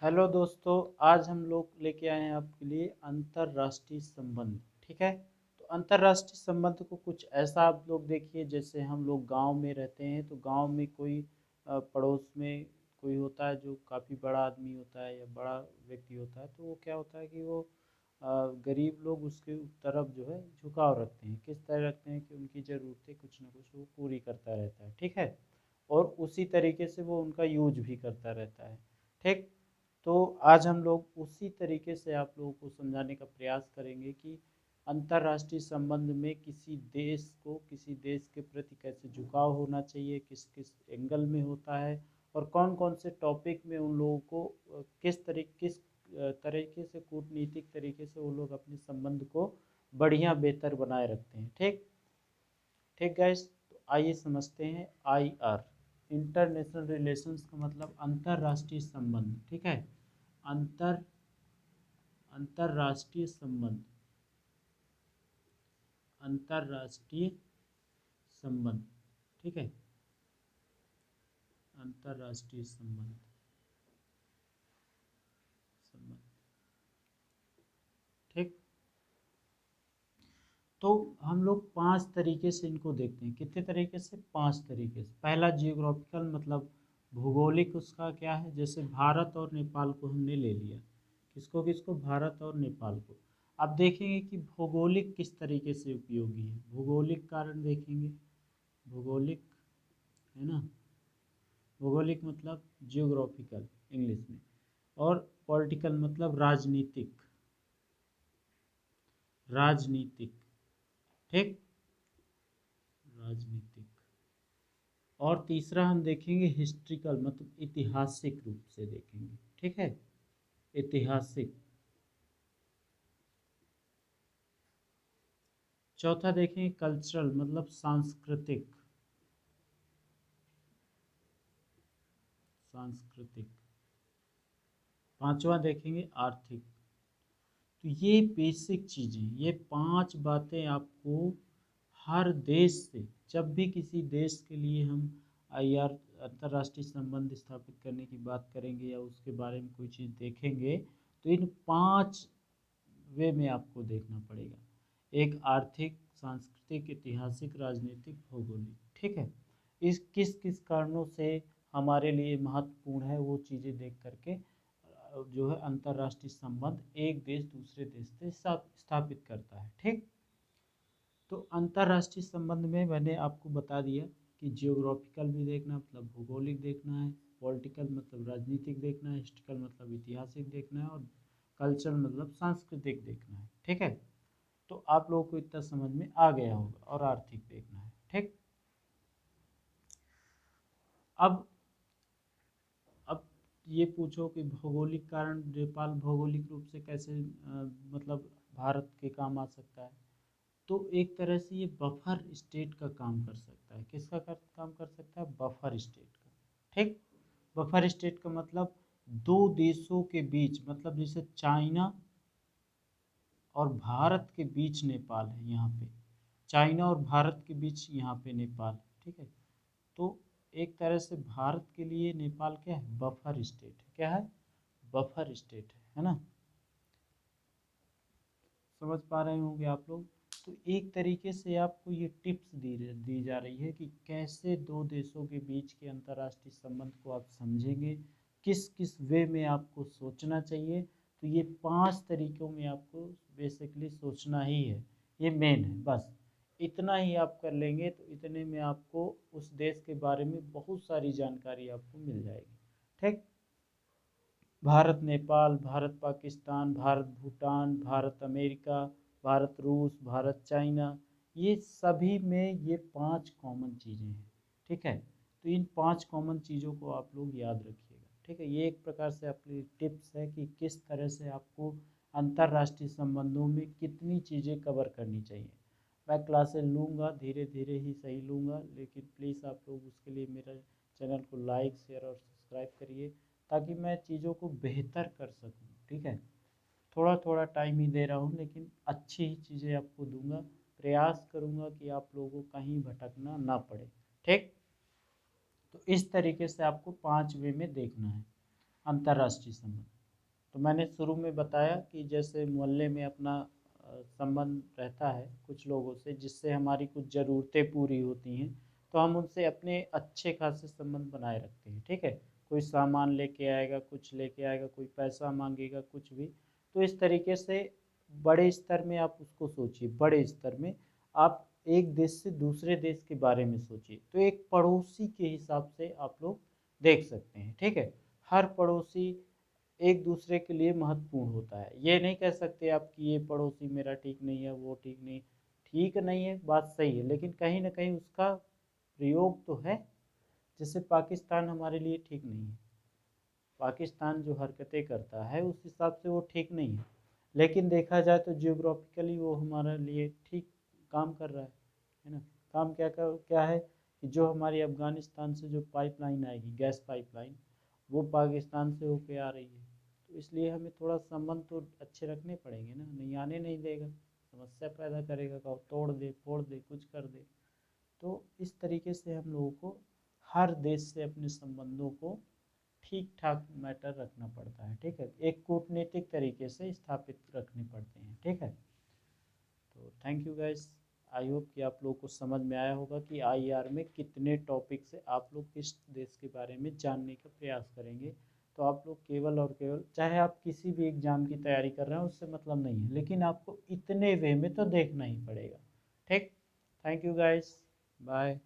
Hello दोस्तों, आज हम लोग लेके आए हैं आपके लिए अंतर्राष्ट्रीय संबंध। ठीक है। तो अंतर्राष्ट्रीय संबंध को कुछ ऐसा आप लोग देखिए, जैसे हम लोग गांव में रहते हैं तो गांव में कोई पड़ोस में कोई होता है जो काफ़ी बड़ा आदमी होता है या बड़ा व्यक्ति होता है, तो वो क्या होता है कि वो गरीब लोग उसके तरफ जो है झुकाव रखते हैं। किस तरह रखते हैं कि उनकी ज़रूरतें कुछ ना कुछ वो पूरी करता रहता है। ठीक है। और उसी तरीके से वो उनका यूज भी करता रहता है। ठीक। तो आज हम लोग उसी तरीके से आप लोगों को समझाने का प्रयास करेंगे कि अंतर्राष्ट्रीय संबंध में किसी देश के प्रति कैसे झुकाव होना चाहिए, किस किस एंगल में होता है, और कौन कौन से टॉपिक में उन लोगों को किस तरीके से कूटनीतिक तरीके से वो लोग अपने संबंध को बढ़िया बेहतर बनाए रखते हैं। ठीक। ठीक गाइस, तो आइए समझते हैं। IR इंटरनेशनल रिलेशंस का मतलब अंतर्राष्ट्रीय संबंध। ठीक है। अंतर अंतर्राष्ट्रीय संबंध। अंतर्राष्ट्रीय संबंध। ठीक है। अंतर्राष्ट्रीय संबंध। ठीक। तो हम लोग 5 तरीके से इनको देखते हैं। कितने तरीके से? 5 तरीके से। पहला जियोग्राफिकल, मतलब भूगोलिक उसका क्या है। जैसे भारत और नेपाल को हमने ले लिया। किसको किसको? भारत और नेपाल को। अब देखेंगे कि भौगोलिक किस तरीके से उपयोगी है। भौगोलिक कारण देखेंगे। भौगोलिक, है ना। भौगोलिक मतलब जियोग्राफिकल इंग्लिश में। और पॉलिटिकल मतलब राजनीतिक। राजनीतिक। ठीक। राजनीतिक। और तीसरा हम देखेंगे हिस्ट्रिकल, मतलब ऐतिहासिक रूप से देखेंगे। ठीक है। ऐतिहासिक। चौथा देखेंगे कल्चरल, मतलब सांस्कृतिक। सांस्कृतिक। पांचवा देखेंगे आर्थिक। तो ये बेसिक चीज़ें, ये 5 बातें आपको हर देश से, जब भी किसी देश के लिए हम IR अंतर्राष्ट्रीय संबंध स्थापित करने की बात करेंगे या उसके बारे में कोई चीज़ देखेंगे, तो इन 5 वे में आपको देखना पड़ेगा। एक आर्थिक, सांस्कृतिक, ऐतिहासिक, राजनीतिक, भौगोलिक। ठीक है। इस किस किस कारणों से हमारे लिए महत्वपूर्ण है, वो चीज़ें देख करके जो है अंतर्राष्ट्रीय संबंध एक देश दूसरे देश से स्थापित करता है। ठीक। तो अंतर्राष्ट्रीय संबंध में मैंने आपको बता दिया कि जियोग्राफिकल भी देखना, मतलब भूगोलिक देखना है। पॉलिटिकल मतलब राजनीतिक देखना है। हिस्ट्रिकल मतलब ऐतिहासिक देखना है। और कल्चर मतलब सांस्कृतिक देखना है। ठीक है। तो आप लोगों को इतना समझ में आ गया होगा। और आर्थिक देखना है। ठीक। अब अब ये पूछो कि भौगोलिक कारण नेपाल भौगोलिक रूप से कैसे मतलब भारत के काम आ सकता है। तो एक तरह से ये बफर स्टेट का काम कर सकता है। किसका काम कर सकता है? बफर स्टेट का। ठीक। बफर स्टेट का मतलब दो देशों के बीच, मतलब जैसे चाइना और भारत के बीच नेपाल है यहाँ पे। चाइना और भारत के बीच यहाँ पे नेपाल है। ठीक है। तो एक तरह से भारत के लिए नेपाल क्या है? बफर स्टेट है। क्या है? बफर स्टेट है ना। समझ पा रहे होंगे आप लोग। तो एक तरीके से आपको ये टिप्स दी जा रही है कि कैसे दो देशों के बीच के अंतर्राष्ट्रीय संबंध को आप समझेंगे, किस किस वे में आपको सोचना चाहिए। तो ये 5 तरीकों में आपको बेसिकली सोचना ही है। ये मेन है। बस इतना ही आप कर लेंगे तो इतने में आपको उस देश के बारे में बहुत सारी जानकारी आपको मिल जाएगी। ठीक। भारत नेपाल, भारत पाकिस्तान, भारत भूटान, भारत अमेरिका, भारत रूस, भारत चाइना, ये सभी में ये 5 कॉमन चीज़ें हैं। ठीक है। तो इन 5 कॉमन चीज़ों को आप लोग याद रखिएगा। ठीक है। ये एक प्रकार से आपकी टिप्स है कि किस तरह से आपको अंतर्राष्ट्रीय संबंधों में कितनी चीज़ें कवर करनी चाहिए। मैं क्लासेस लूँगा, धीरे धीरे ही सही लूँगा, लेकिन प्लीज़ आप लोग उसके लिए मेरा चैनल को लाइक, शेयर और सब्सक्राइब करिए, ताकि मैं चीज़ों को बेहतर कर सकूं। ठीक है। थोड़ा थोड़ा टाइम ही दे रहा हूँ, लेकिन अच्छी ही चीज़ें आपको दूंगा। प्रयास करूँगा कि आप लोगों को कहीं भटकना ना पड़े। ठीक। तो इस तरीके से आपको 5 वे में देखना है। अंतर्राष्ट्रीय संबंध। तो मैंने शुरू में बताया कि जैसे मोहल्ले में अपना संबंध रहता है कुछ लोगों से, जिससे हमारी कुछ ज़रूरतें पूरी होती हैं, तो हम उनसे अपने अच्छे खासे संबंध बनाए रखते हैं। ठीक है, कोई सामान लेके आएगा, कुछ लेके आएगा, कोई पैसा मांगेगा, कुछ भी। तो इस तरीके से बड़े स्तर में आप उसको सोचिए, बड़े स्तर में आप एक देश से दूसरे देश के बारे में सोचिए, तो एक पड़ोसी के हिसाब से आप लोग देख सकते हैं। ठीक है, हर पड़ोसी एक दूसरे के लिए महत्वपूर्ण होता है। ये नहीं कह सकते आप कि ये पड़ोसी मेरा ठीक नहीं है, वो ठीक नहीं। ठीक नहीं है, बात सही है, लेकिन कहीं ना कहीं उसका प्रयोग तो है। जैसे पाकिस्तान हमारे लिए ठीक नहीं है, पाकिस्तान जो हरकतें करता है उस हिसाब से वो ठीक नहीं है, लेकिन देखा जाए तो जियोग्राफिकली वो हमारे लिए ठीक काम कर रहा है ना। काम क्या है कि जो हमारी अफ़गानिस्तान से जो पाइपलाइन आएगी, गैस पाइपलाइन, वो पाकिस्तान से होके आ रही है। तो इसलिए हमें थोड़ा संबंध तो अच्छे रखने पड़ेंगे ना, नहीं आने नहीं देगा, समस्या पैदा करेगा, कहो तोड़ दे फोड़ दे कुछ कर दे। तो इस तरीके से हम लोगों को हर देश से अपने संबंधों को ठीक ठाक मैटर रखना पड़ता है। ठीक है, एक कूटनीतिक तरीके से स्थापित रखने पड़ते हैं। ठीक है, तो thank you guys. I hope कि आप लोगों को समझ में आया होगा कि आईआर में कितने टॉपिक से आप लोग किस देश के बारे में जानने का प्रयास करेंगे। तो आप लोग केवल और केवल, चाहे आप किसी भी एग्ज़ाम की तैयारी कर रहे हैं उससे मतलब नहीं है, लेकिन आपको इतने वे में तो देखना ही पड़ेगा। ठीक, थैंक यू गाइस, बाय।